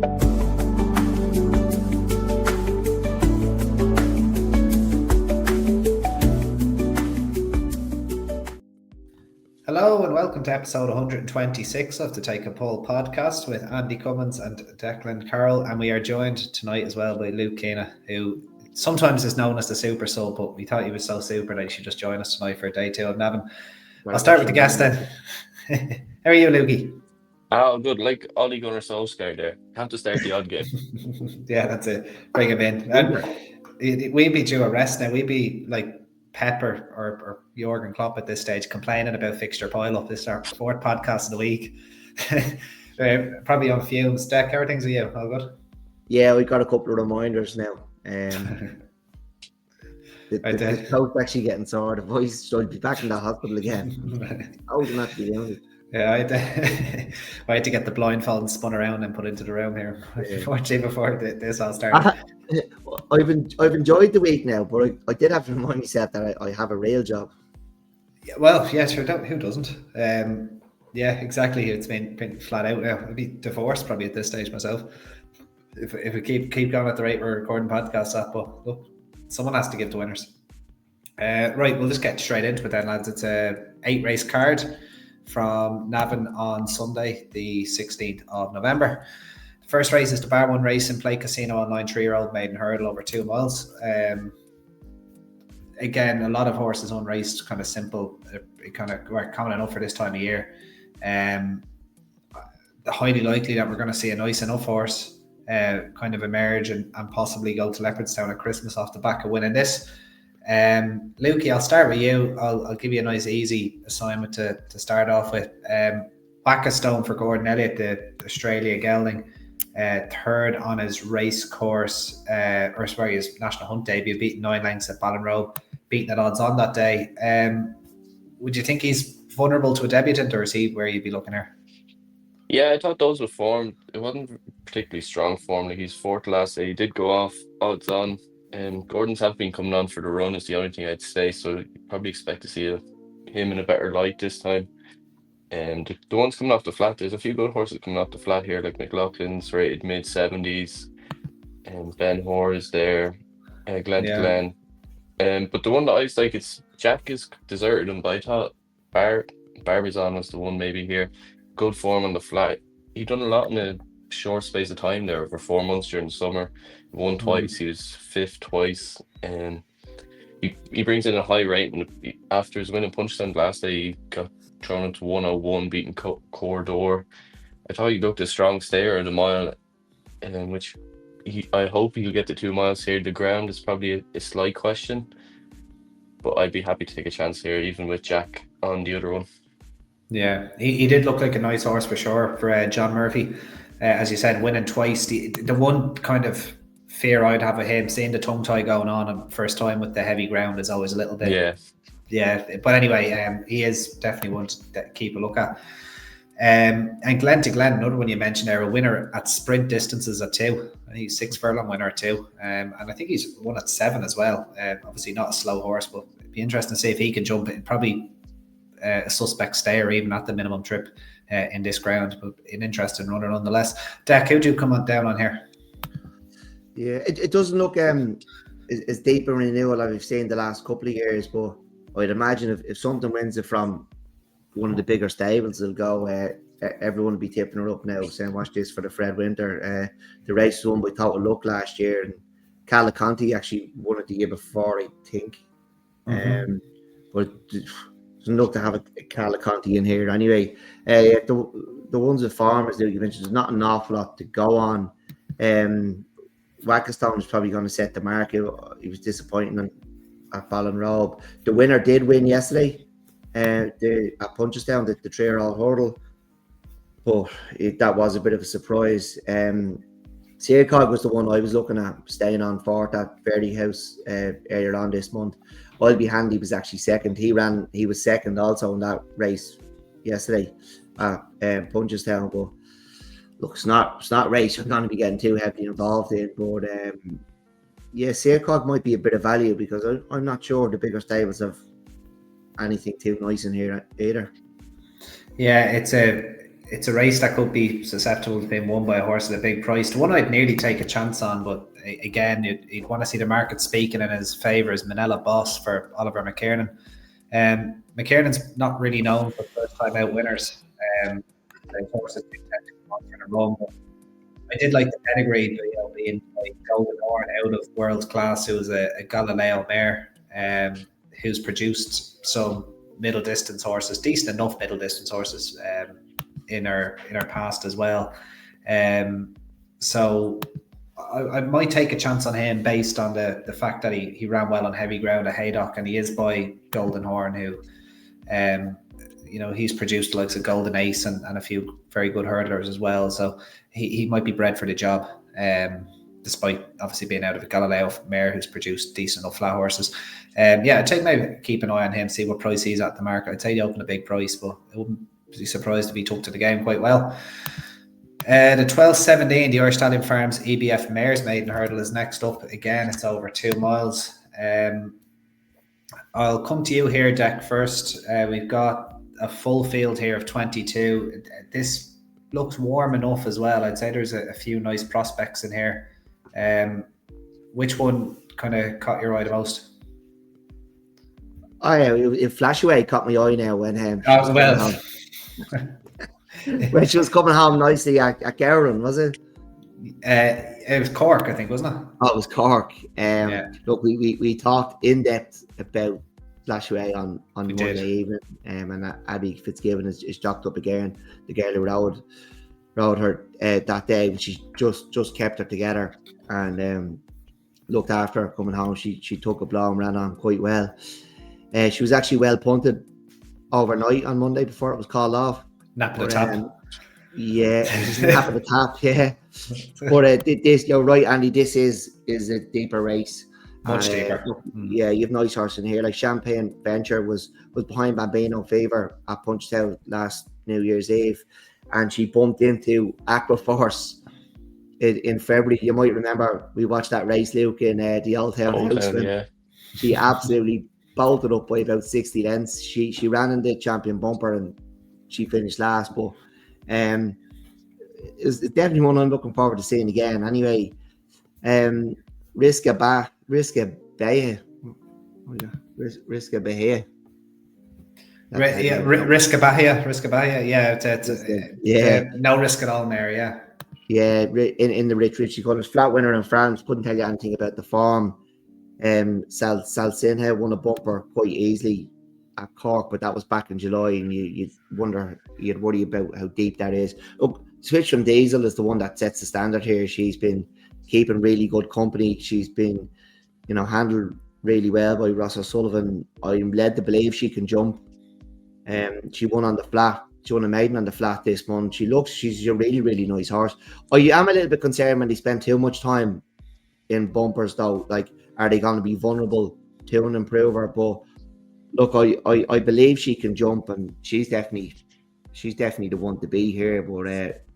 Hello and welcome to episode 126 of the Take a Poll podcast with Andy Cummins and Declan Carroll, and we are joined tonight as well by Luke Keena, who sometimes is known as the Super Sub, but we thought he was so super that he should just join us tonight for day two of Navan. I'll start with the guest then. How are you, Lukey? Oh, good. Like Ollie Gunnar Solskjaer there. Have to start the odd game. Yeah, that's it. Bring him in. And we'd be due a rest now. We'd be like Pepper or Jurgen Klopp at this stage complaining about fixture pile-up. This is our fourth podcast of the week. Probably on fumes. Deck, how are things with you? All good? Yeah, we've got a couple of reminders now. The coat's actually getting sore. The voice should be back in the hospital again. I was not to be doing it. Yeah, I had to get the blindfold spun around and put into the room here. Unfortunately, before this all started. I've enjoyed the week now, but I did have to remind myself that I have a real job. Yeah, well, yeah, sure. Who doesn't? Yeah, exactly. It's been flat out now. I'd be divorced probably at this stage myself if we keep going at the rate we're recording podcasts at. But look, someone has to give the winners. Right, we'll just get straight into it then, lads. It's a 8-race card from Navan on Sunday, the 16th of November. The first race is the Bar 1 race in Play Casino Online 3-year-old maiden hurdle over 2 miles. Again, a lot of horses unraced, kind of simple, kind of common enough for this time of year. Highly likely that we're going to see a nice enough horse kind of emerge and possibly go to Leopardstown at Christmas off the back of winning this. Lukey, I'll start with you. I'll give you a nice easy assignment to start off with. Whack a stone for Gordon Elliott, the Australia gelding, third on his race course, his National Hunt debut, beating 9 lengths at Ballinrobe, beating at odds on that day. Would you think he's vulnerable to a debutant, or is he where you'd be looking here? Yeah, I thought those were form. It wasn't particularly strong form. Like he's fourth last day. He did go off odds on. Gordon's have been coming on for the run is the only thing I'd say. So you probably expect to see him in a better light this time. And the ones coming off the flat, there's a few good horses coming off the flat here, like McLaughlin's rated mid-70s, and Ben Hoare is there, Glen to Glen. But the one that I was like, it's Jack is deserted him, but I thought Barbizon was the one maybe here. Good form on the flat. He done a lot in a short space of time there over 4 months during the summer. Won twice, he was fifth twice, and he brings in a high rate. And after his win in Punchestown last day, he got thrown into 101, beating Corridor. I thought he looked a strong stayer at a mile, which I hope he'll get the 2 miles here. The ground is probably a slight question, but I'd be happy to take a chance here, even with Jack on the other one. Yeah, he did look like a nice horse for sure for John Murphy. As you said, winning twice. The one kind of fear I'd have of him, seeing the tongue tie going on first time with the heavy ground is always a little bit. Yeah. But anyway, he is definitely one to keep a look at. And Glen to Glen, another one you mentioned there, a winner at sprint distances at 2. I think he's 6 furlong winner at 2. And I think he's won at 7 as well. Obviously not a slow horse, but it'd be interesting to see if he can jump it. Probably a suspect stayer even at the minimum trip in this ground, but an interesting runner nonetheless. Dak, who do you come down on here? Yeah, it doesn't look as deep a renewal as we've seen the last couple of years, but I'd imagine if something wins it from one of the bigger stables, it'll go. Everyone will be tipping her up now, saying watch this for the Fred Winter. The race was won by Total Luck last year, and Calaconte actually won it the year before, I think. But doesn't look to have a Calaconte in here anyway. The ones with farmers, you mentioned, there's not an awful lot to go on. Wackestone is probably going to set the market. He was disappointing at Ballinrobe. The winner did win yesterday at Punchestown, the 3-year-old hurdle, but that was a bit of a surprise. Seacog was the one I was looking at, staying on for at Verdi House earlier on this month. I'll Be Handy was actually second. He was second also in that race yesterday at Punchestown. But look, it's not a race I'm going to be getting too heavily involved in. But Seacog might be a bit of value because I'm not sure the bigger stables have anything too nice in here either. Yeah, it's it's a race that could be susceptible to being won by a horse at a big price. The one I'd nearly take a chance on, but again, you'd want to see the market speaking in his favour, is Manila Boss for Oliver McKiernan. McKiernan's not really known for first time out winners. The horses do tend to come on for the run, but I did like the pedigree, being like Golden Horn out of world class, who was a Galileo mare, who's produced some middle distance horses, decent enough middle distance horses, in her past as well. So I might take a chance on him based on the fact that he ran well on heavy ground at Haydock, and he is by Golden Horn, who he's produced the likes of Golden Ace and a few very good hurdlers as well. So he might be bred for the job, despite obviously being out of a Galileo mare who's produced decent enough flat horses. I'd take maybe keep an eye on him, see what price he's at the market. I'd say he opened a big price, but I wouldn't be surprised if he took to the game quite well. The 12:17, the Irish Stallion Farms EBF Mares Maiden Hurdle is next up. Again, it's over 2 miles. I'll come to you here, Dec, first. We've got a full field here of 22. This looks warm enough as well. I'd say there's a few nice prospects in here. Which one kind of caught your eye the most? Oh yeah, it Flash Away caught my eye now when when she was coming home nicely at Gowran, was it? It was Cork, I think, wasn't it? Oh, it was Cork. Look, we talked in depth about Flash Away on Monday evening, and Abby Fitzgibbon is jocked up again. The girl who rode her that day, but she just kept her together and looked after her coming home. She took a blow and ran on quite well. She was actually well punted overnight on Monday before it was called off. Nap at the top. Just nap at the top, yeah. But this, you're right, Andy, this is a deeper race. Much deeper. Yeah, you have nice horses in here. Like Champagne Venture was behind Bambino Fever at Punchestown last New Year's Eve, and she bumped into Aquaforce in February. You might remember we watched that race, Luke, in the Old Town House. Yeah. She absolutely bolted up by about 60 lengths. She ran in the champion bumper and she finished last, but it's definitely one I'm looking forward to seeing again. Anyway, Riska Bahia. Riska Bahia. Yeah. No risk at all there, yeah. Yeah, in the Richie Colours. Flat winner in France. Couldn't tell you anything about the form. Salsinha won a bumper quite easily at Cork, but that was back in July, and you'd worry about how deep that is. Look, Switch from Diesel is the one that sets the standard here. She's been keeping really good company. She's been, handled really well by Ross O'Sullivan. I'm led to believe she can jump. She won on the flat. She won a maiden on the flat this month. She's a really, really nice horse. I am a little bit concerned when they spend too much time in bumpers, though. Like, are they going to be vulnerable to an improver? But look, I believe she can jump, and she's definitely the one to be here. But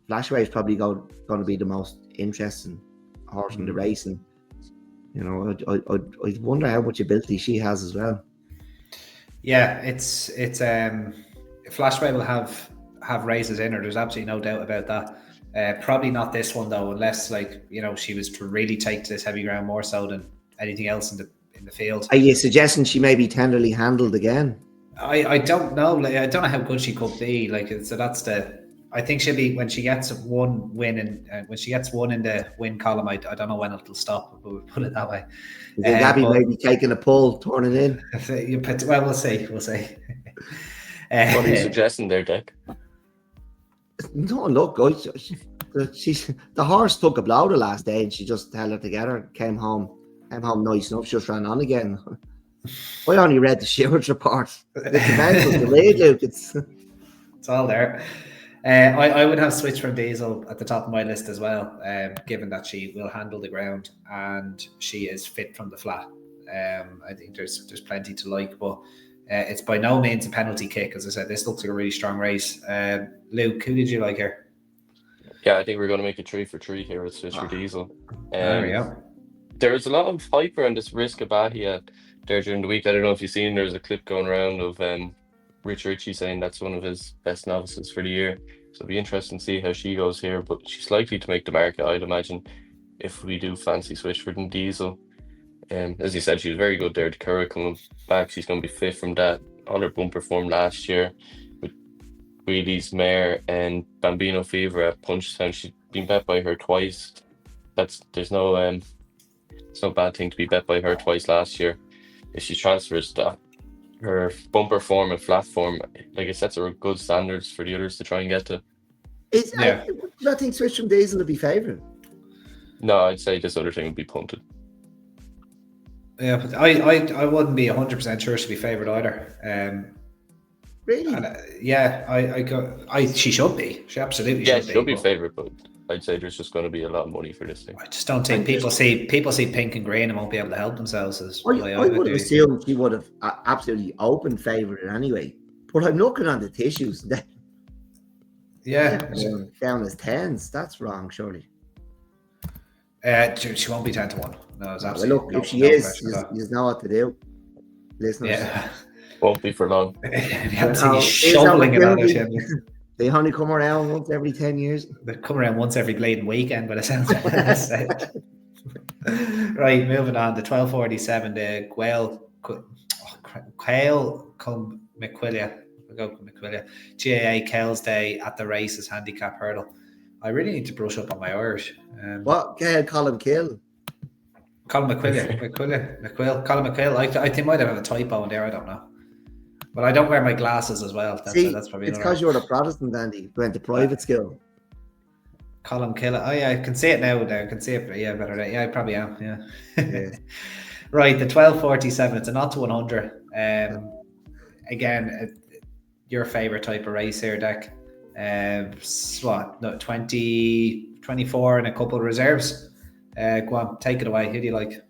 Flashaway is probably going to be the most interesting horse in the race, and I wonder how much ability she has as well. Yeah, it's Flashaway will have races in her. There's absolutely no doubt about that. Probably not this one though, unless she was to really take to this heavy ground more so than anything else in the field. Are you suggesting she may be tenderly handled again? I don't know. I don't know how good she could be. I think she'll be, when she gets one win, and when she gets one in the win column. I don't know when it'll stop, but we'll put it that way. Gabby may be taking a pull, turning in. Well, we'll see. What are you suggesting there, Dec? No, look, the horse took a blow the last day, and she just held it together. Came home nice enough. She just ran on again. I only read the stewards report. The event was delayed, Luke. It's all there. I would have switched from Diesel at the top of my list as well, given that she will handle the ground and she is fit from the flat. I think there's plenty to like, but it's by no means a penalty kick. As I said, this looks like a really strong race. Luke, who did you like here? Yeah, I think we're going to make a 3 for 3 here with Switch for Diesel. There we go. There's a lot of hype around this Riska Bahia there during the week. I don't know if you've seen, there's a clip going around of Rich Ritchie saying that's one of his best novices for the year. So it'll be interesting to see how she goes here. But she's likely to make the market, I'd imagine, if we do fancy switch for than Diesel. As you said, she was very good there. The Curra coming back, she's going to be fit from that. All her bumper form last year with Wheelie's Mare and Bambino Fever at Punchestown. She's been bet by her twice. There's no it's no bad thing to be bet by her twice last year. If she transfers that, her bumper form and flat form, like it sets her good standards for the others to try and get to. I think switch from Diesel to be favourite. No, I'd say this other thing would be punted. Yeah, but I wouldn't be 100% sure she'd be favoured either. Really? And, she should be. She absolutely should be. Yeah, she'll be favourite, but I'd say there's just going to be a lot of money for this thing. I just don't think people see pink and green and won't be able to help themselves. I would have assumed she would have absolutely opened favourite anyway. But I'm looking on the tissues. Down as tens. That's wrong, surely. She won't be 10-1. No, it's absolutely. Well, look, if she is, you know what to do, listeners. Yeah, won't be for long. Shoveling it out of They only come around once every 10 years. They come around once every bleeding weekend, but it sounds like that. Right, moving on. The 12:47, the Quail come McQuillia. We'll go with McQuillia. GAA Kells Day at the races handicap hurdle. I really need to brush up on my Irish. What? Colin Kill? Colin McQuill. Colin McQuill. I think might have a typo in there. I don't know. But I don't wear my glasses as well. That's probably it's because you're a Protestant, Andy. You went to private school. Colin Killer. Oh yeah, I can see it now. I can see it. Yeah, better. Yeah, I probably am. Yeah. Right, the 12:47. It's a not to 100. Again, your favorite type of race here, Deck. 24 and a couple of reserves. Go on, take it away. Who do you like?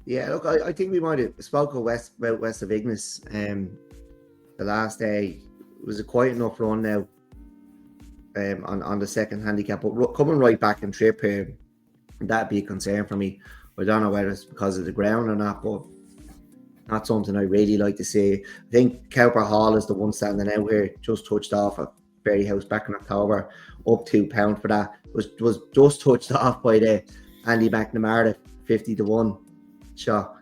Yeah, look, I think we might have spoken about West of Ignis. The last day it was a quiet enough run now. On the second handicap, but coming right back in trip here, that'd be a concern for me. I don't know whether it's because of the ground or not, but not something I really like to see. I think Cowper Hall is the one standing out here. Just touched off at Berryhouse back in October, up £2 for that. Was just touched off by the Andy McNamara 50-1 shot.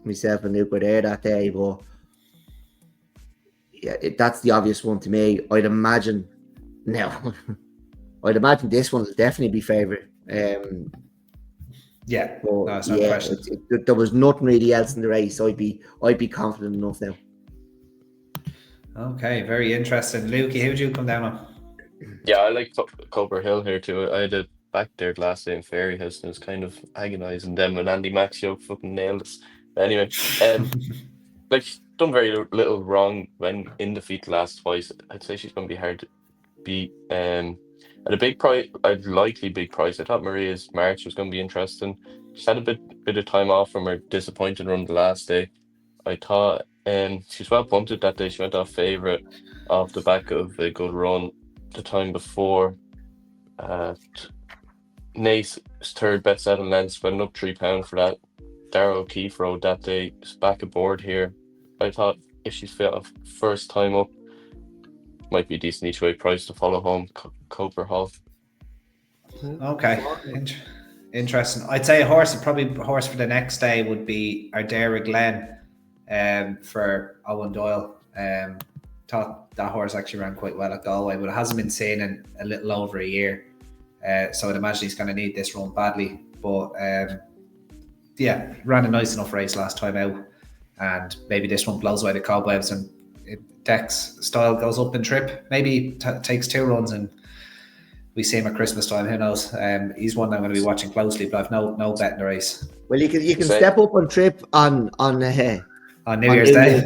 Myself and Luke were there that day, but yeah, that's the obvious one to me. I'd imagine this one will definitely be favourite. No, question. There was nothing really else in the race. I'd be confident enough now. Okay, very interesting. Lukey, who'd you come down on? Yeah, I like Cobber Hill here too. I had it back there last day in Fairyhouse and it was kind of agonising them when Andy Maxio fucking nailed us. But anyway, done very little wrong when in defeat last twice. I'd say she's going to be hard to beat. At a big price, big price. I thought Maria's March was going to be interesting. She's had a bit of time off from her disappointing run the last day. I thought she's well punted that day. She went off favourite off the back of a good run the time before. Nace's third bet 7 lengths, went up £3 for that. Darragh O'Keefe rode that day. Is back aboard here. I thought if she's fit first time up, might be a decent each way price to follow home Cooper Hall. Okay, interesting. I'd say a horse for the next day would be Ardera Glen for Owen Doyle. Thought that horse actually ran quite well at Galway, but it hasn't been seen in a little over a year. So I'd imagine he's going to need this run badly. But ran a nice enough race last time out. And maybe this one blows away the cobwebs and Deck's style goes up in trip. Maybe takes 2 runs and we see him at Christmas time. Who knows? He's one I'm going to be watching closely, but I've no bet in the race. Well, you can step up on trip on New Year's Day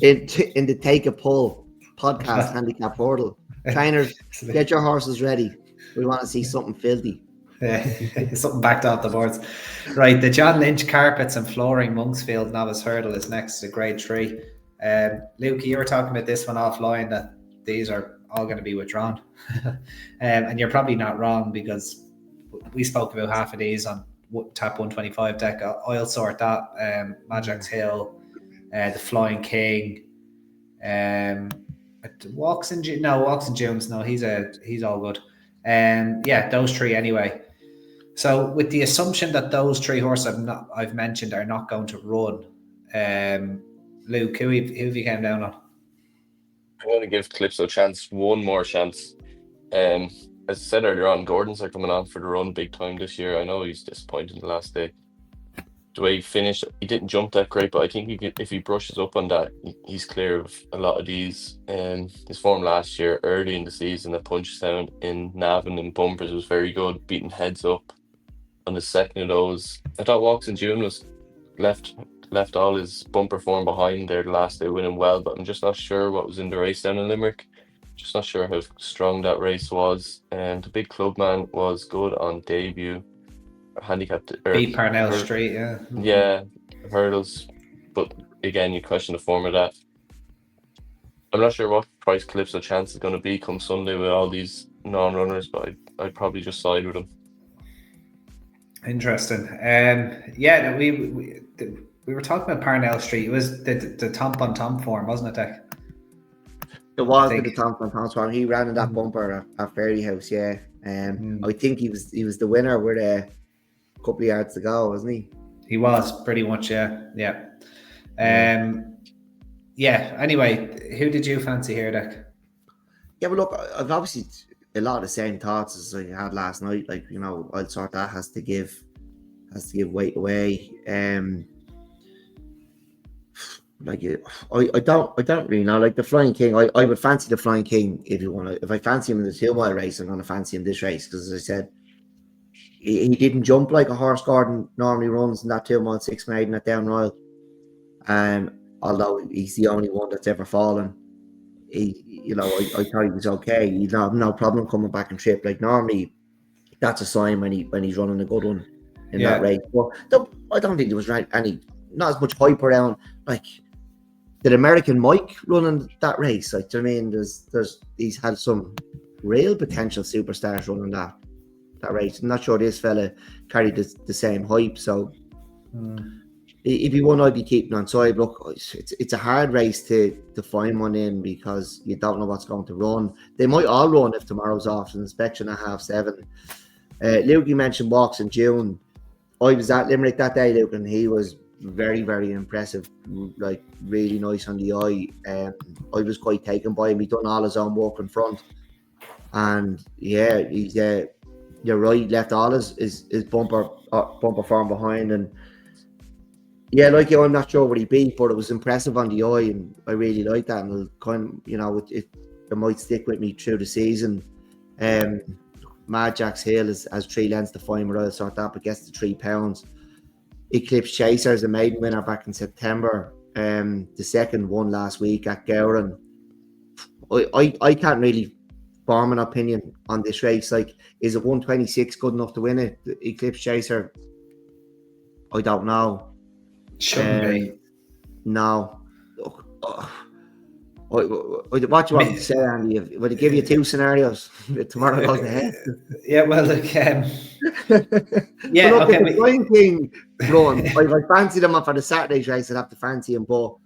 in the Take a Pull podcast handicap portal. Trainers, get your horses ready. We want to see something filthy. Something backed off the boards. Right, the John Lynch Carpets and Flooring Monksfield Novice Hurdle is next to grade 3. Luke, you were talking about this one offline that these are all going to be withdrawn. And you're probably not wrong because we spoke about half of these on Tap 125 Deck. I'll sort that. Magic's Hill, the Flying King, Walks in June's. No, he's all good. Yeah, those three anyway. So with the assumption that those three horses I've mentioned are not going to run, Luke, who have you came down on? I'm going to give Calypso one more chance. As I said earlier on, Gordon's are coming on for the run big time this year. I know he's disappointed in the last day. The way he finished, he didn't jump that great, but I think if he brushes up on that, he's clear of a lot of these. His form last year, early in the season, at Punchestown in Navan and bumpers was very good, beating heads up on the second of those. I thought Walks in June was left all his bumper form behind there the last day, winning well, but I'm just not sure what was in the race down in Limerick. Just not sure how strong that race was. And the big clubman was good on debut. Handicapped beat Parnell Street, yeah. Yeah, hurdles. But again, you question the form of that. I'm not sure what price Calypso chance is going to be come Sunday with all these non-runners, but I'd probably just side with him. Interesting. Yeah, we were talking about Parnell Street. It was the Tomp on Tomp form, wasn't it, Dick? It was the Tomp on Tomp form. He ran in that bumper at Fairy House, yeah. I think he was the winner with a couple of yards to go, wasn't he? He was pretty much, yeah. Anyway, who did you fancy here, Dick? Yeah, but look, I've obviously a lot of the same thoughts as I had last night. Like, I'd sort that has to give weight away. I don't really know. Like the Flying King, I would fancy the Flying King if I fancy him in the 2 mile race, I'm going to fancy him this race because, as I said, he didn't jump like a horse Gordon normally runs in that 2 mile 6 maiden at Down Royal. Although he's the only one that's ever fallen, I thought he was okay. He'd have no problem coming back and trip. Like normally, that's a sign when he's running a good one in that race. But I don't think there was not as much hype around. Like, did American Mike running that race? Like, do you know what I mean? He's had some real potential superstars running that race. I'm not sure this fella carried the same hype. So if he won, I'd be keeping on side. Look, it's a hard race to find one in because you don't know what's going to run. They might all run if tomorrow's off. An inspection at 7:30. Luke, you mentioned Walks in June. I was at Limerick that day, Luke, and he was very, very impressive. Like, really nice on the eye. I was quite taken by him. He done all his own work in front. And yeah, he's you're right, left all his bumper form behind. And yeah, like you, I'm not sure what he beat, but it was impressive on the eye, and I really like that. And it'll kind of, it might stick with me through the season. Mad Jack's Hill has 3 lengths to find where I'll sort that, but gets to £3. Eclipse Chaser is a maiden winner back in September. The second won last week at Gowran. I can't really form an opinion on this race. Like, is it 126 good enough to win it? The Eclipse Chaser, I don't know. Shouldn't be. No. What do you want me to say, Andy? Would it give you 2 scenarios? Tomorrow goes ahead. Yeah, well, look. Yeah, look, okay. The Flying King run, if I fancied him for the Saturday's race, I'd have to fancy him. But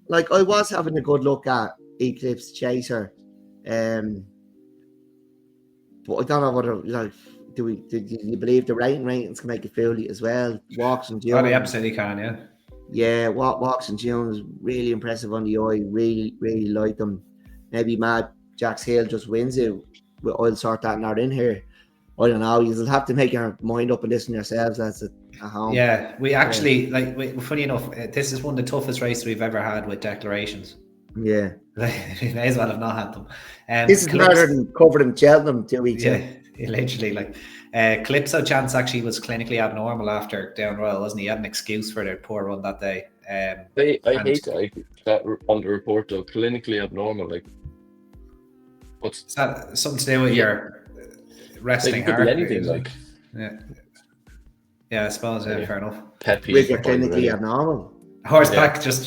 like, I was having a good look at Eclipse Chaser. But I don't know whether, like, do you believe the ratings can make it fool you as well? Walks in June. Oh, they absolutely can, yeah. Yeah, Walks in June was really impressive on the eye. Really, really like them. Maybe Mad Jack's Hill just wins it. I'll sort that not in here. I don't know. You'll have to make your mind up and listen yourselves. That's at home. Yeah, we actually, funny enough, this is one of the toughest races we've ever had with declarations. Yeah. We may as well have not had them. This is harder than covered in Cheltenham 2 weeks ago. Yeah, literally. Calypso chance actually was clinically abnormal after Down Royal, wasn't he? He had an excuse for their poor run that day. I hate that on the report though. Clinically abnormal, like, what's that? Something to do with your resting heart? Anything like. Yeah, I suppose. Yeah, fair enough. With your clinically abnormal. Horseback, just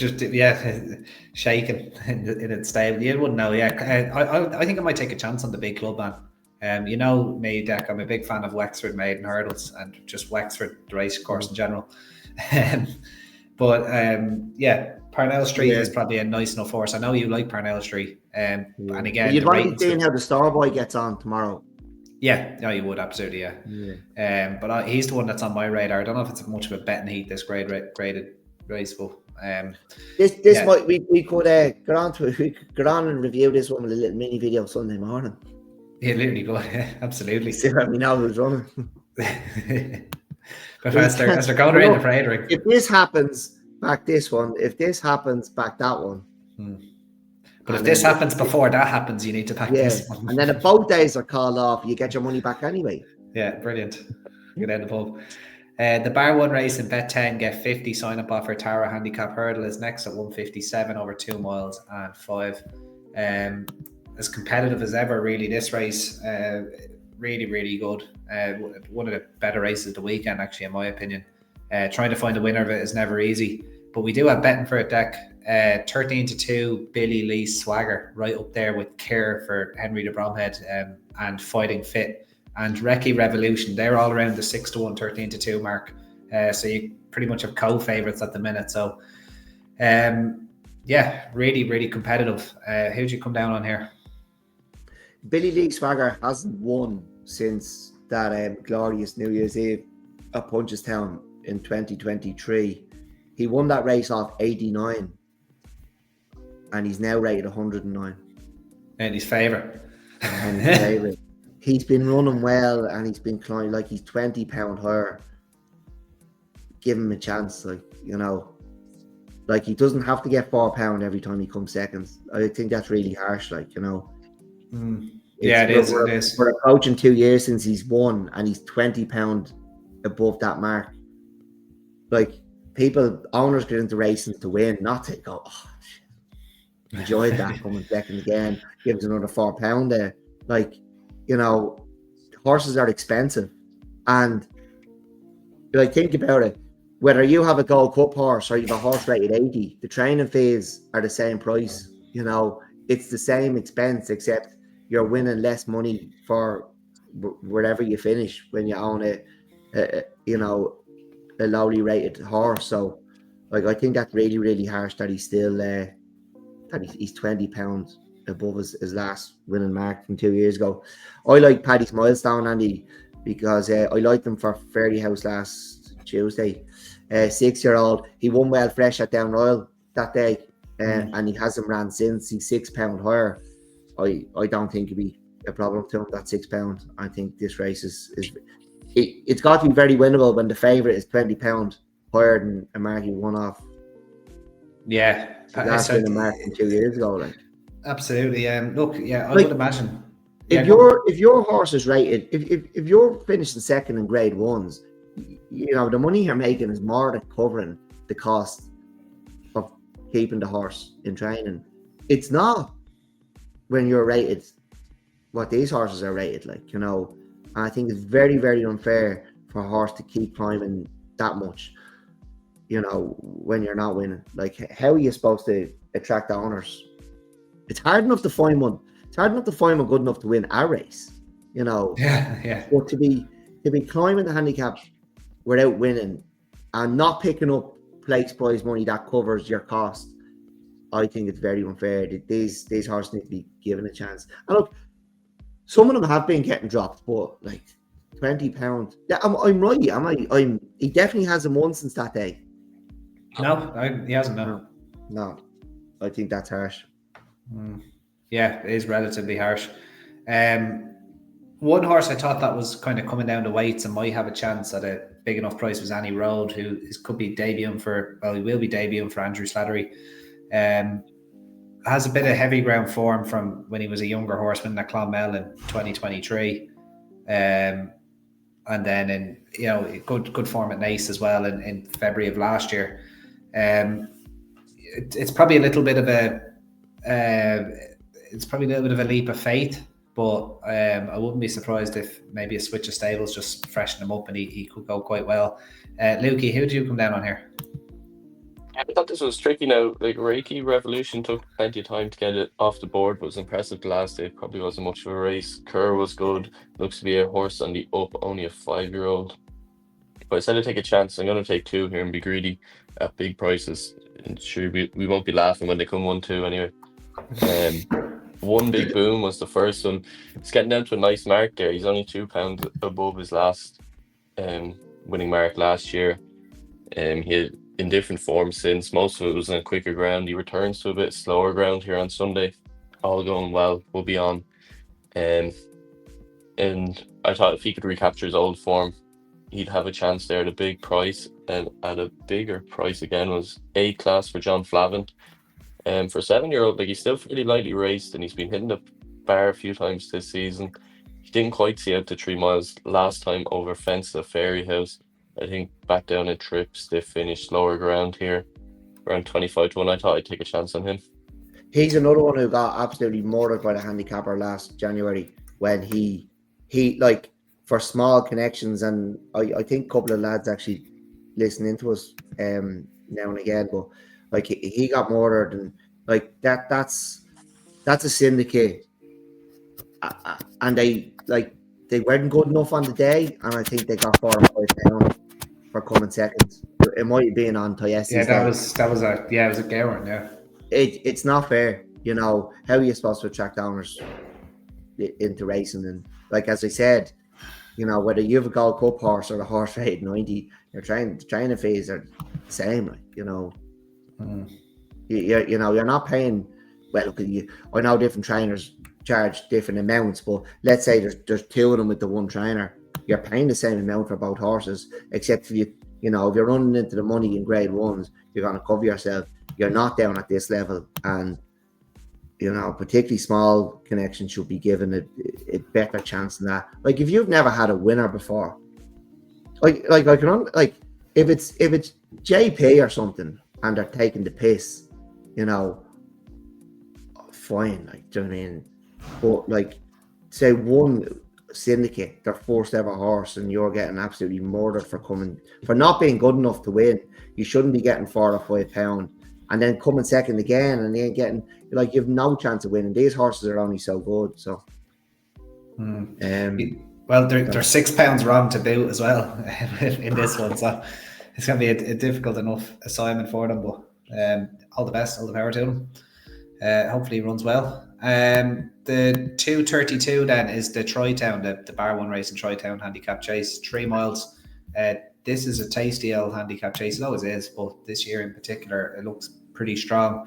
shaking in its stable. You wouldn't know. Yeah, I think I might take a chance on the big club man. You know me, Deck. I'm a big fan of Wexford maiden hurdles and just Wexford, the race course in general. But But yeah, Parnell Street is probably a nice enough horse. I know you like Parnell Street. And again, you'd want to be seeing how the Starboy gets on tomorrow. Yeah, no, you would absolutely, yeah. But he's the one that's on my radar. I don't know if it's much of a betting heat, this graded race, but this might we could get on and review this one with a little mini video Sunday morning. Yeah, literally good. Yeah, absolutely. See how we know who's running. But as they're going around the parade ring. If this happens, back this one. If this happens, back that one. But if this happens before that happens, you need to back this one. And then if both days are called off, you get your money back anyway. Yeah, brilliant. Get out of the pub. The Bar 1 race in Bet 10, get 50 sign up offer. Tara Handicap Hurdle is next at 157 over 2 miles and 5. As competitive as ever, really, this race. Really, really good. One of the better races of the weekend, actually, in my opinion. Trying to find a winner of it is never easy. But we do have betting for it, deck. 13-2 Billy Lee Swagger, right up there with Kerr for Henry de Bromhead and Fighting Fit and Recce Revolution. They're all around the 6-1, 13-2 mark. So you pretty much have co-favourites at the minute. So yeah, really, really competitive. Who'd you come down on here? Billy Lee Swagger hasn't won since that glorious New Year's Eve at Punchestown in 2023. He won that race off 89 and he's now rated 109. And his favourite. He's been running well and he's been climbing, like he's 20 pound higher. Give him a chance, like, you know. Like he doesn't have to get 4 pound every time he comes second. I think that's really harsh, like, you know. Yeah, it is. We're approaching 2 years since he's won and he's 20 pound above that mark. Like, owners get into racing to win, not to go, oh, shit. Enjoyed that coming second again, give us another 4 pound there. Like, you know, horses are expensive. And, like, think about it. Whether you have a Gold Cup horse or you have a horse rated 80, the training fees are the same price. You know, it's the same expense, except you're winning less money for wherever you finish when you own a lowly rated horse. So, like, I think that's really, really harsh that he's still he's 20 pounds above his last winning mark from 2 years ago. I like Paddy's Milestone, Andy, because I liked him for Fairy House last Tuesday. 6-year-old, he won well fresh at Down Royal that day, and he hasn't ran since. He's 6 pound higher. I don't think it'd be a problem to him, that 6 pound. I think this race it's got to be very winnable when the favourite is 20 pound higher than a mark you won off. Yeah, that's been a mark from 2 years ago, like. Absolutely. Look, yeah, I would imagine. If your horse is rated, if you're finishing second in grade ones, you know, the money you're making is more than covering the cost of keeping the horse in training. It's not when you're rated what these horses are rated, like, you know. And I think it's very, very unfair for a horse to keep climbing that much, you know, when you're not winning. Like, how are you supposed to attract the owners? It's hard enough to find one. It's hard enough to find one good enough to win a race, you know. Yeah. But to be climbing the handicap without winning and not picking up place prize money that covers your cost, I think it's very unfair. These horses need to be given a chance. And look, some of them have been getting dropped, but like £20. Yeah, I'm right. He definitely hasn't won since that day. No, he hasn't. No, I think that's harsh. Yeah, it is relatively harsh. One horse I thought that was kind of coming down to weights and might have a chance at a big enough price was Annie Road, who could be debuting he will be debuting for Andrew Slattery. Has a bit of heavy ground form from when he was a younger horseman at Clonmel in 2023. And then in, you know, good form at Naas as well in February of last year. It's probably a little bit of a leap of faith, but I wouldn't be surprised if maybe a switch of stables just freshen him up and he could go quite well. Lukey, who do you come down on here? I thought this was tricky now. Like, Reiki Revolution took plenty of time to get it off the board, but was impressive the last day. Probably wasn't much of a race. Kerr was good. Looks to be a horse on the up, only a 5-year-old. But I said I'd take a chance. I'm going to take 2 here and be greedy at big prices. And sure, we won't be laughing when they come 1-2 anyway. One Big Boom was the first one. It's getting down to a nice mark there. He's only £2 above his last winning mark last year. He had in different forms since. Most of it was on a quicker ground. He returns to a bit slower ground here on Sunday. All going well. We'll be on. And I thought if he could recapture his old form, he'd have a chance there at a big price. And at a bigger price again was A class for John Flavin. For a 7-year-old, like, he's still fairly lightly raced and he's been hitting the bar a few times this season. He didn't quite see out to 3 miles last time over fence at Fairy House. I think back down at Trips, they finished lower ground here, around 25-1. I thought I'd take a chance on him. He's another one who got absolutely murdered by the handicapper last January when he like, for small connections, and I think a couple of lads actually listening to us now and again, but like, he got murdered, and like that's a syndicate, and they weren't good enough on the day, and I think they got 4 or 5 pounds for coming seconds. It might have been on Toyesi's it was a Gowan, yeah. It's not fair, you know. How are you supposed to attract owners into racing? And like, as I said, you know, whether you have a Gold Cup horse or a horse rated 90, the training fees are the same, like, you know. You know, you're not paying. Well, look, I know different trainers charge different amounts, but let's say there's 2 of them with the one trainer. You're paying the same amount for both horses, except for you know, if you're running into the money in grade 1s, you're going to cover yourself. You're not down at this level, and you know, particularly small connections should be given a better chance than that. Like, if you've never had a winner before, like I can, like, if it's JP or something and they're taking the piss, you know, fine, like, do you know what I mean? But like, say one syndicate, their first ever horse, and you're getting absolutely murdered for not being good enough to win. You shouldn't be getting 4 or 5 pounds, and then coming second again, and you ain't getting, like, you have no chance of winning. These horses are only so good. So well, they're £6 wrong to boot as well in this one, so it's going to be a difficult enough assignment for them, but all the best, all the power to them. Hopefully he runs well. The 232 then is the Troytown, the bar 1 race in Troytown handicap chase, 3 miles. This is a tasty old handicap chase. It always is, but this year in particular, it looks pretty strong.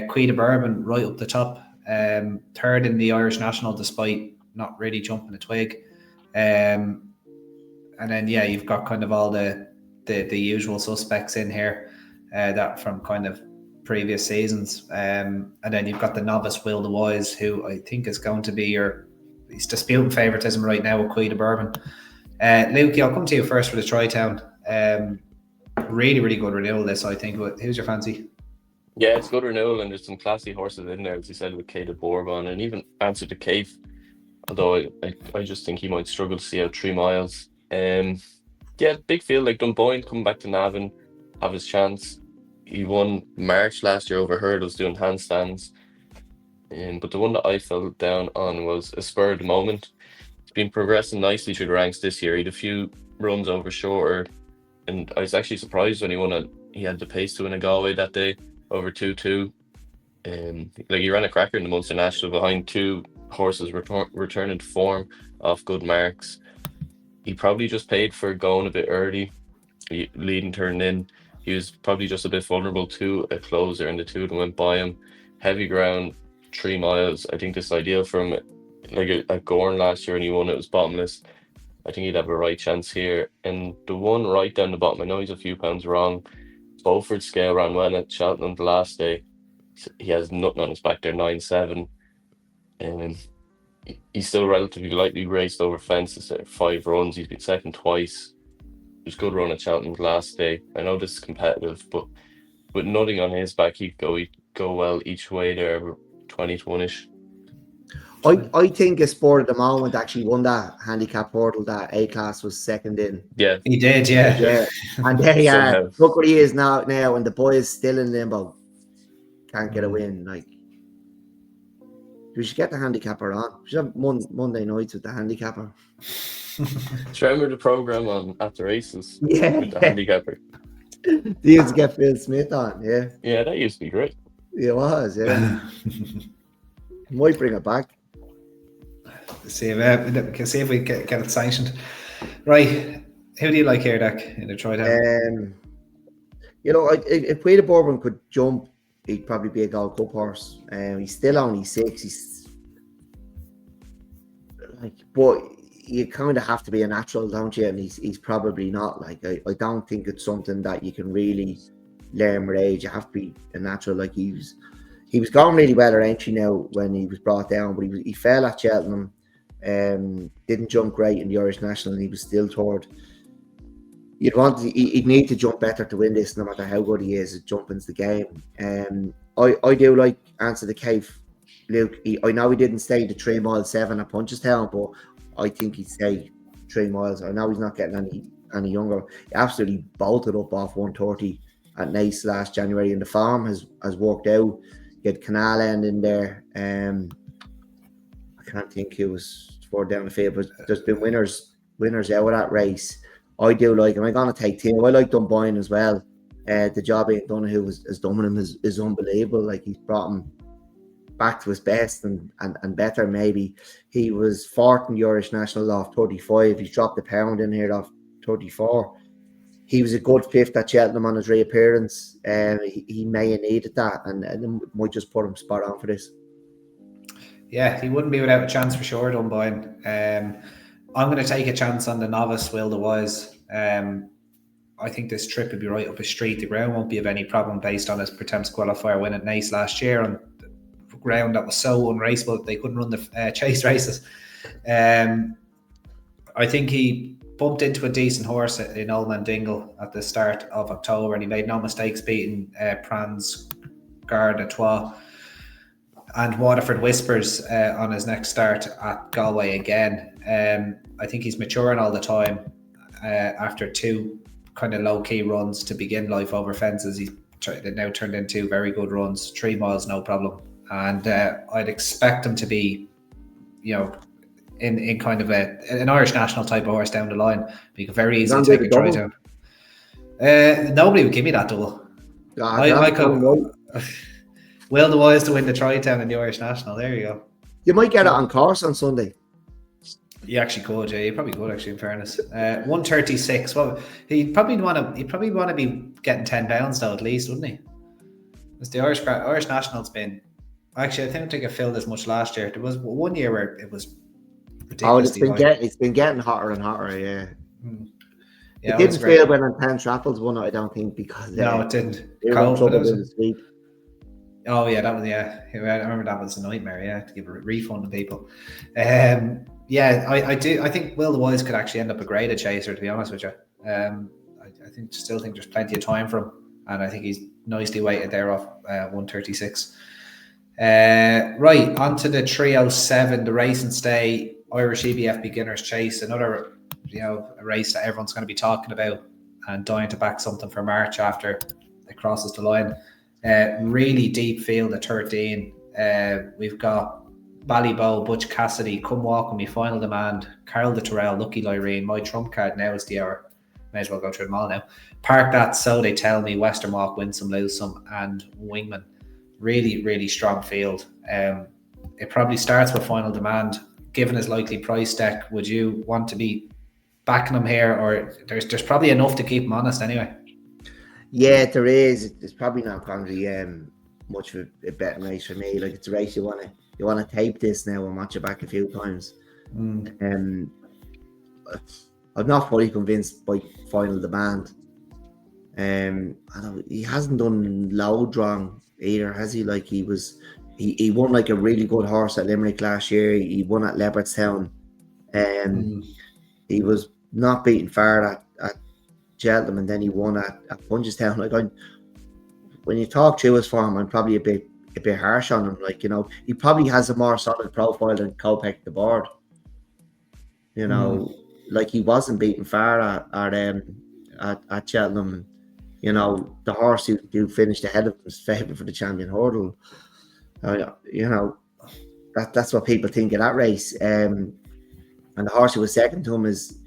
Queen of Bourbon right up the top, 3rd in the Irish National despite not really jumping a twig. And then, yeah, you've got kind of all the usual suspects in here that from kind of previous seasons. And then you've got the novice Will the Wise, who I think is going to be he's disputing favouritism right now with Queen of Bourbon. Lukey, I'll come to you first for the Troytown. Really, really good renewal this, I think. Who's your fancy? Yeah, it's good renewal, and there's some classy horses in there, as you said, with Kate of Bourbon, and even Answer to Cave, although I just think he might struggle to see out 3 miles. Yeah, big field, like Dunboyne coming back to Navan, have his chance. He won March last year over hurdles doing handstands. But the one that I fell down on was A Spur of the Moment. He's been progressing nicely through the ranks this year. He had a few runs over shorter, and I was actually surprised when he won he had the pace to win a Galway that day over 2-2. Like, he ran a cracker in the Munster National behind 2 horses returning to form off good marks. He probably just paid for going a bit early, leading turn in. He was probably just a bit vulnerable to a closer, and the 2 of them went by him. Heavy ground, 3 miles. I think this ideal for him, like at Gorn last year when he won, it was bottomless. I think he'd have a right chance here. And the one right down the bottom, I know he's a few pounds wrong. Beaufort scale ran well at Cheltenham the last day. He has nothing on his back there, 9-7. He's still relatively lightly raced over fences at 5 runs. He's been second twice. It was a good run at Cheltenham the last day. I know this is competitive, but with nothing on his back, he'd go well each way there, 20-1-ish. I think A Sport at the moment actually won that handicap hurdle that A class was second in. Yeah, he did. Yeah. And there you are. Look where he is now, and the boy is still in limbo. Can't get a win. Like, we should get the handicapper on. We should have Monday nights with the handicapper. Do you remember the program on at the races Yeah, with the handicapper? they used to get Phil Smith on. Yeah, Yeah, that used to be great. it was. Yeah, might bring it back. See if we get it sanctioned. Right, who do you like here, Dak, in the Troytown? You know, if Peter Bourbon could jump, he'd probably be a Gold Cup horse. He's still only 6. He's like, but you kind of have to be a natural, don't you? And he's probably not. Like, I don't think it's something that you can really learn with age. You have to be a natural. Like, he was going really well at entry now when he was brought down, but he fell at Cheltenham. Didn't jump great in the Irish National, and he was still third. He'd need to jump better to win this, no matter how good he is. Jumping's the game. I do like Answer the Cave, Luke. I know he didn't stay the 3 mile 7 at Punchestown, but I think he'd stay 3 miles. I know he's not getting any younger. He absolutely bolted up off 130 at Nice last January, and the farm has worked out. You had Canal End in there. I can't think who was further down the field, but there's been winners out of that race. I do like him. I'm going to take Tim. I like Dunboyne as well. The job Ian Donoghue has done with him is unbelievable. Like, he's brought him back to his best and better, maybe. He was 4th in the Irish National off 35. He's dropped a pound in here off 34. He was a good 5th at Cheltenham on his reappearance. He may have needed that, and it might just put him spot on for this. Yeah, he wouldn't be without a chance for sure, Dunboyne. I'm going to take a chance on the novice, Will the Wise. I think this trip will be right up his street. The ground won't be of any problem based on his Pretemps qualifier win at Nice last year on the ground that was so unraceable they couldn't run the chase races. I think he bumped into a decent horse in Old Man Dingle at the start of October, and he made no mistakes beating Prans Garde Trois and Waterford Whispers on his next start at Galway again. I think he's maturing all the time after 2 kind of low-key runs to begin life over fences. He's now turned into very good runs, 3 miles, no problem. And I'd expect him to be, in kind of an Irish National type of horse down the line. Be very easy to take a Troytown. Nobody would give me that double. I could. Will the Wise to win the Troytown in the Irish National. There you go. You might get it on course on Sunday. You actually could, yeah. You probably could, actually. In fairness, 136. Well, he'd probably want to be getting £10 though, at least, wouldn't he? Because the Irish National's been. Actually, I don't think it filled as much last year. There was one year where it was ridiculously it's been getting hotter and hotter. Yeah. Yeah, it didn't feel when Penn Trapples won it, I don't think, because no, it didn't. This week. Oh yeah, that was I remember that was a nightmare. Yeah, to give a refund to people. I do. I think Will the Wise could actually end up a graded chaser, to be honest with you. I still think there's plenty of time for him, and I think he's nicely weighted there off 136. Right, on to the 307, the Race and Stay Irish EBF Beginners Chase, another a race that everyone's going to be talking about and dying to back something for March after it crosses the line. Really deep field at 13. We've got Ballybow, Butch Cassidy, Come Walk With Me, Final Demand, Carol de Terrell, Lucky Lyrene. My trump card now is the hour. May as well go through them all now. Park That, So They Tell Me, Western Walk, Win Some, Lose Some, and Wingman. Really, really strong field. It probably starts with Final Demand. Given his likely price deck, would you want to be backing him here, or there's probably enough to keep him honest anyway? Yeah, there is. It's probably not going to be much of a betting race for me. Like, it's a race you want to tape this now and watch it back a few times. I'm not fully convinced by Final Demand. He hasn't done loads wrong either, has he? Like, he won like a really good horse at Limerick last year. He won at Leopardstown. He was not beaten far at Cheltenham, and then he won at Punchestown. Like, when you talk through his form, I'm probably a bit harsh on him. Like, he probably has a more solid profile than Kopek the Board. Like, he wasn't beaten far at Cheltenham. The horse who finished ahead of him was favourite for the champion hurdle. That's what people think of that race. and the horse who was second to him is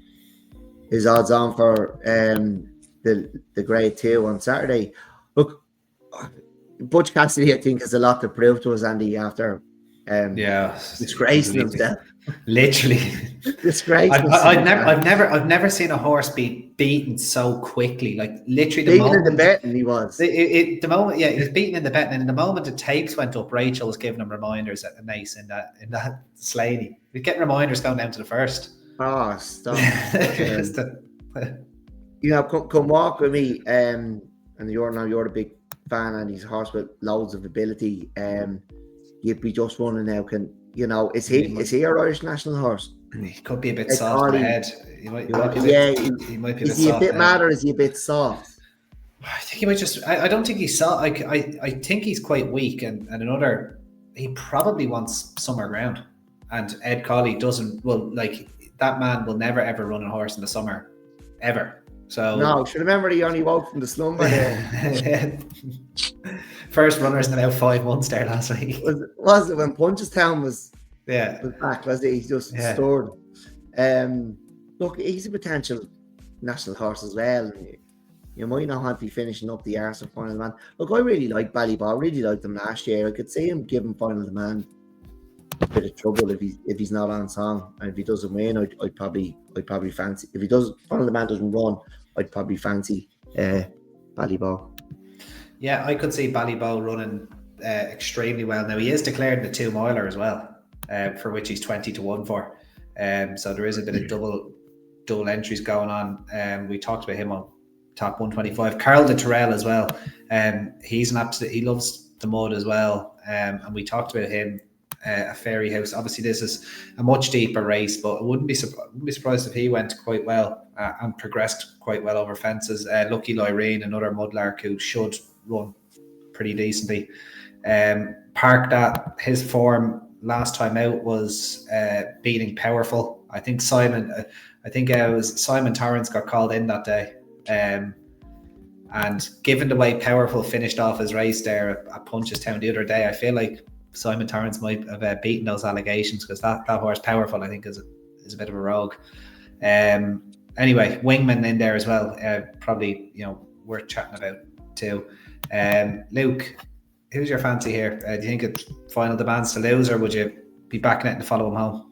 odds on for the grade 2 on Saturday. Look, Butch Cassidy, I think, has a lot to prove to us, Andy, after disgracing himself. Literally, disgracing. I've never seen a horse be beaten so quickly. Like literally, the moment in the betting, he was. The moment, he was beaten in the betting, and the moment the tapes went up, Rachel was giving him reminders at the Nace in that Slaney. We're getting reminders going down to the first. Oh, stop! Come walk with me, and you're a big fan, and he's a horse with loads of ability. You'd be just running now. Is he a Irish national horse? He could be a bit soft on the head. He might be a bit is he soft a bit mad, or is he a bit soft? I think he might just. I don't think he's soft. I think he's quite weak, and he probably wants summer ground. And Ed Colley doesn't. Well, like that man will never ever run a horse in the summer, ever. So no, should remember he only woke from the slumber there. First runners in about 5 months there last week. Was it when Punchestown was back? Was it? He just stored. Look, he's a potential national horse as well. And you might not have to be finishing up the arse of Final Man. Look, I really like Ballyball. Really liked him last year. I could see him giving Final Man a bit of trouble if he's not on song, and if he doesn't win, I'd probably fancy. If Final Man doesn't run, I'd probably fancy Ballyball. Yeah, I could see Ballyball running extremely well. Now he is declared in the 2 miler as well, for which he's 20-1 for. So there is a bit of double entries going on. We talked about him on top 125. Carl de Terrell as well. He's an absolute. He loves the mud as well. And we talked about him. A Fairy House. Obviously, this is a much deeper race, but I wouldn't be surprised if he went quite well and progressed quite well over fences. Lucky Lyrene, another mudlark who should run pretty decently. Park that his form last time out was beating Powerful. I think it was Simon Torrance got called in that day. And given the way Powerful finished off his race there at Punchestown the other day, I feel like Simon Torrance might have beaten those allegations, because that horse Powerful, I think, is a bit of a rogue. Anyway, Wingman in there as well, probably worth chatting about too. Luke, who's your fancy here? Do you think it's Final Demands to lose, or would you be backing it to follow him home?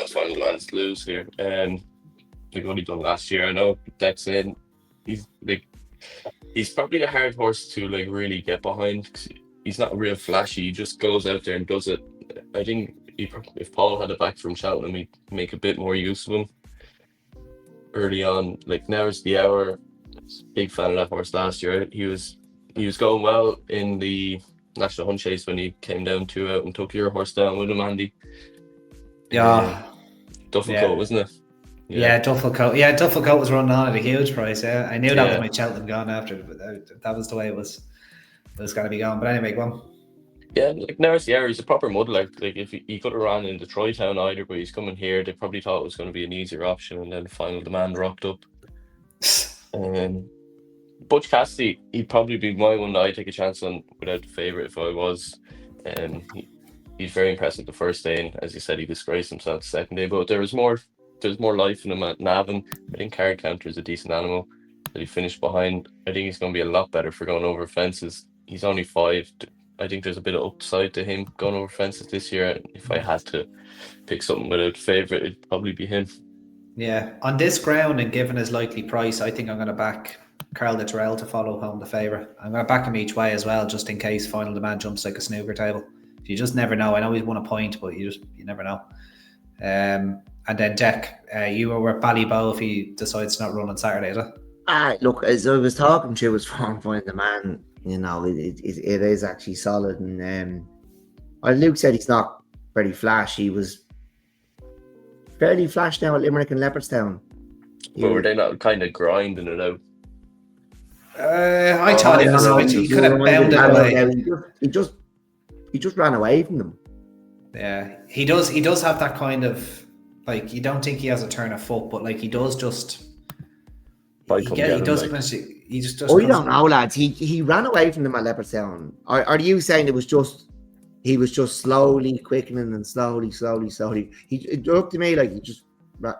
Final Demands to lose here. Like what he done last year, I know that's in. He's probably a hard horse to really get behind. He's not real flashy. He just goes out there and does it. I think if Paul had it back from Cheltenham, he'd make a bit more use of him early on. Like Now's the Hour. Big fan of that horse last year. He was going well in the National Hunt Chase when he came down to out and took your horse down with him, Andy. Yeah. Dufflecoat, wasn't it? Yeah, Dufflecoat. Yeah, Dufflecoat was running on at a huge price. Yeah, I knew that was my Cheltenham gone after, but that was the way it was going to be going. But anyway, go on. Yeah, like Now's the Hour, he's a proper mudlark. Like if he could have ran in the Troytown either, but he's coming here. They probably thought it was going to be an easier option, and then Final Demand rocked up. Butch Cassidy, he'd probably be my one that I'd take a chance on without the favourite if I was. He's very impressive the first day, and as you said, he disgraced himself the second day. But there's more life in him at Navan. I think Carrot Counter is a decent animal that he finished behind. I think he's going to be a lot better for going over fences. He's only 5. I think there's a bit of upside to him going over fences this year. If I had to pick something without favourite, it'd probably be him. Yeah, on this ground and given his likely price, I think I'm going to back Carl de Terrell to follow home the favourite. I'm going to back him each way as well, just in case Final Demand jumps like a snooker table. You just never know. I know he's won a point, but you never know. And then Jack, you were with Ballybow if he decides to not run on Saturday, is it? Look, as I was talking to his form Final Demand, it is actually solid. And Luke said he's not very flash. He was fairly flash now at Limerick and Leopardstown. But were they not kind of grinding it out? I thought he could have bounded away. He just ran away from them. Yeah, he does have that kind of, like, you don't think he has a turn of foot, but like he does just. He just. Oh, you don't know, lads. He ran away from them at Leopardstown. Are you saying it was just he was just slowly quickening and slowly. It looked to me like he just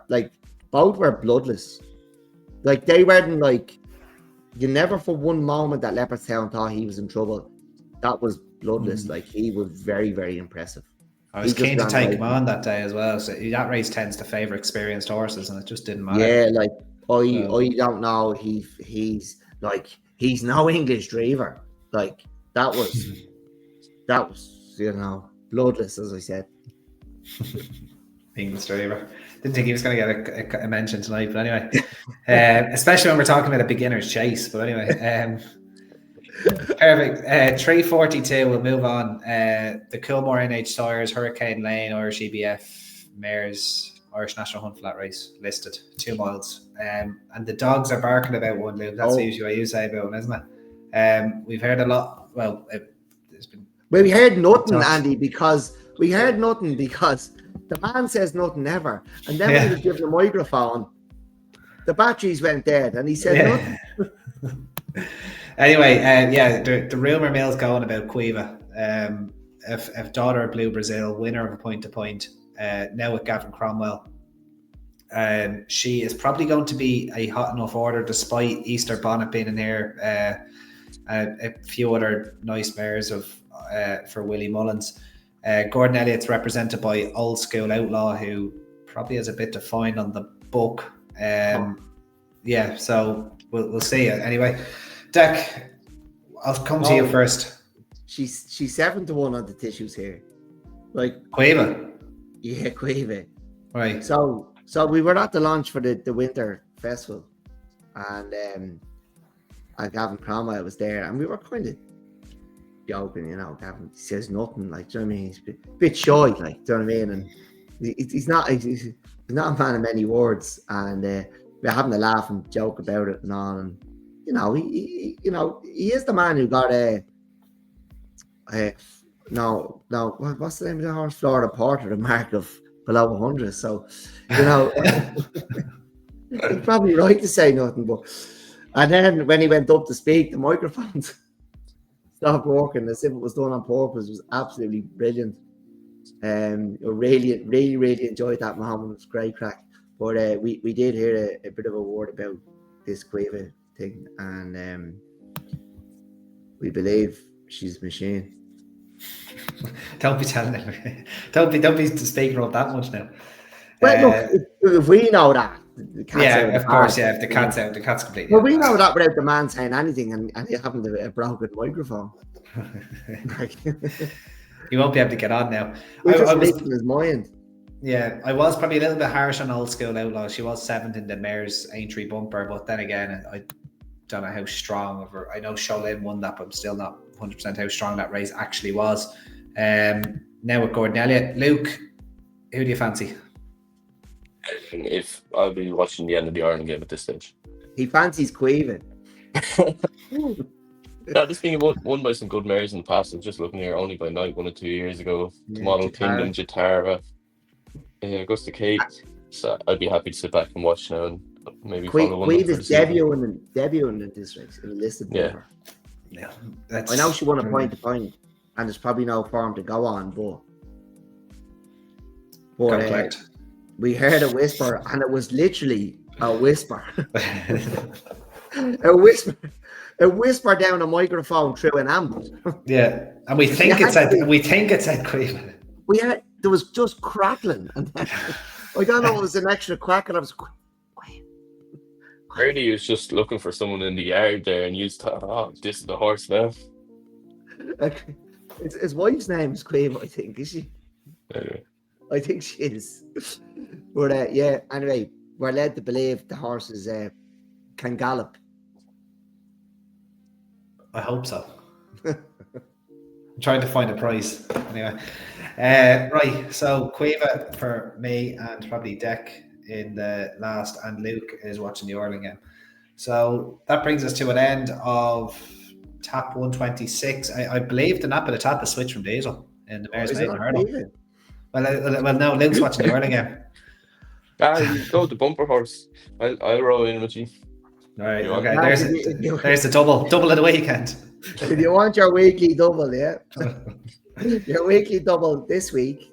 like both were bloodless. Like they weren't like you never for one moment that Leopardstown thought he was in trouble. That was bloodless. Like he was very, very impressive. I was keen to take him on that day as well. So that race tends to favour experienced horses, and it just didn't matter. Yeah, like I don't know. He's no English driver. Like that was bloodless, as I said. English driver. Didn't think he was going to get a mention tonight, but anyway, especially when we're talking about a beginner's chase. But anyway, perfect. 342. We'll move on. The Coolmore NH Sawyers, Hurricane Lane, Irish EBF Mares, Irish National Hunt Flat Race listed 2 miles. And the dogs are barking about one, Luke. That's usually what you say about one, isn't it? We've heard a lot. Well, we heard nothing, Andy, because the man says nothing ever. And then when he was given the microphone, the batteries went dead and he said nothing. Anyway, the rumour mill's going about Quiva. If daughter of Blue Brazil, winner of a point-to-point, now with Gavin Cromwell. She is probably going to be a hot enough order despite Easter Bonnet being in here. A few other nice mares for Willie Mullins. Gordon Elliott's represented by Old School Outlaw, who probably has a bit to find on the book. So we'll see. Anyway, Dec, I'll come to you first. She's 7-1 on the tissues here. Like Quiva. Yeah, Quiva. Right. So we were at the launch for the Winter Festival, and Gavin Cromwell was there, and we were kind of joking, Gavin says nothing, like, do you know what I mean? He's a bit shy, like, do you know what I mean? And he's not a man of many words, and we're having a laugh and joke about it and all, and he is the man who got what's the name of the horse? Florida Porter, the mark of below 100. So, he's probably right to say nothing, but and then when he went up to speak, the microphones stopped working as if it was done on purpose. It was absolutely brilliant. Really enjoyed that moment. It was great crack. But we did hear a bit of a word about this Quiva thing, and we believe she's a machine. Don't be telling it. Don't be speaking of that much now. Well, look, if we know that. Of course. If the cat's out, the cat's completely. Well, we know that without the man saying anything, and you having a broken microphone. You won't be able to get on now. I was in his mind. Yeah, I was probably a little bit harsh on Old School Outlaw. She was 7th in the Mares Aintree Bumper, but then again, I don't know how strong of her. I know Sholin won that, but I'm still not 100% how strong that race actually was. Now with Gordon Elliott, Luke, who do you fancy? If I'll be watching the end of the Ireland game at this stage. He fancies Quiva. This being won by some good mares in the past. I'm just looking here, only by night 1 or 2 years ago. The Model Kingdom, Jatara, Augusta Cape. So I'd be happy to sit back and watch now and maybe follow one. Quiva's debuting in this race in a listed number. Yeah, I know she won a point to point, and there's probably no form to go on, but we heard a whisper, and it was literally a whisper. A whisper down a microphone through an amp. Yeah, and we think it said Quiva. There was just crackling, and then, I don't know, it was an extra crack, and I was quiet. Brady was just looking for someone in the yard there, and you thought, this is the horse now. His wife's name is Quiva, I think, is she? Anyway. I think she is. But anyway, we're led to believe the horses can gallop. I hope so. I'm trying to find a price. Anyway. Right, so Quiva for me and probably Dec in the last, and Luke is watching the Ireland game. So that brings us to an end of Tap 126. I believe the nap of the tap is switched from Diesel in the Mares Maiden Hurdle. Well, no, Luke's watching the Ireland game. You go the bumper horse. I'll roll in with you. All right, okay. There's the double of the weekend. If you want your weekly double, yeah. Your weekly double this week.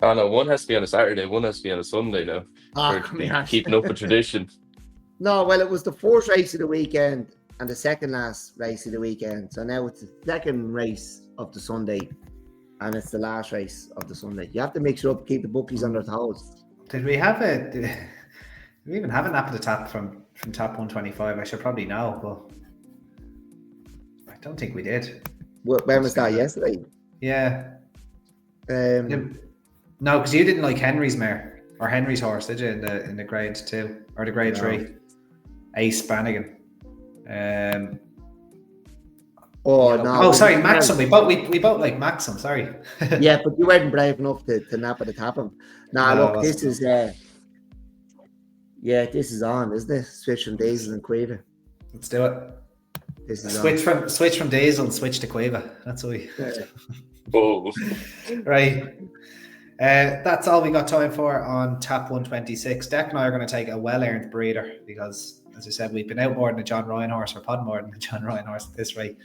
Oh no, one has to be on a Saturday, one has to be on a Sunday now. Oh, For it to be keeping up a tradition. No, well, it was the first race of the weekend and the second last race of the weekend. So now it's the second race of the Sunday, and it's the last race of the Sunday. You have to mix it up, keep the bookies on their toes. Did we have did we even have an nap at the tap from tap 125? I should probably know, but I don't think we did. When was that? Yesterday? Yeah. Um, No, because you didn't like Henry's mare or Henry's horse, did you? In the grade 2 or the grade 3? Ace Brannigan. Oh no. no! Oh, sorry, Maxim. We both like Maxim. Sorry. Yeah, but you weren't brave enough to nap at the tap him. Nah, No, look, this is this is on, isn't it? Switch from Diesel and Quiver. Let's do it. This is Switch from Diesel and switch to Quiver. That's all. Oh, Right. That's all we got time for on tap 126. Deck and I are going to take a well-earned breather because, as I said, we've been out more than a John Ryan horse, or pod more than a John Ryan horse at this rate.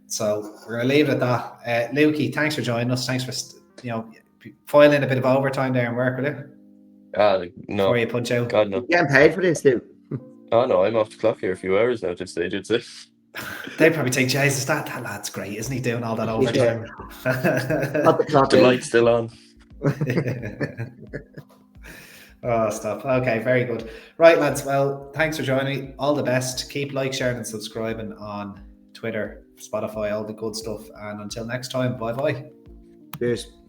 So we're going to leave it at that. Lukey, thanks for joining us. Thanks for foiling a bit of overtime there and work with it. No. Before you punch out. God no. You're getting paid for this, dude. Oh no, I'm off the clock here a few hours now at this stage, I'd say. They probably think, Jesus, that lad's great, isn't he, doing all that overtime? Not the clock. The light's still on. Oh, stop. Okay, very good. Right, lads. Well, thanks for joining me. All the best. Keep sharing and subscribing on Twitter, Spotify, all the good stuff. And until next time, bye-bye. Cheers.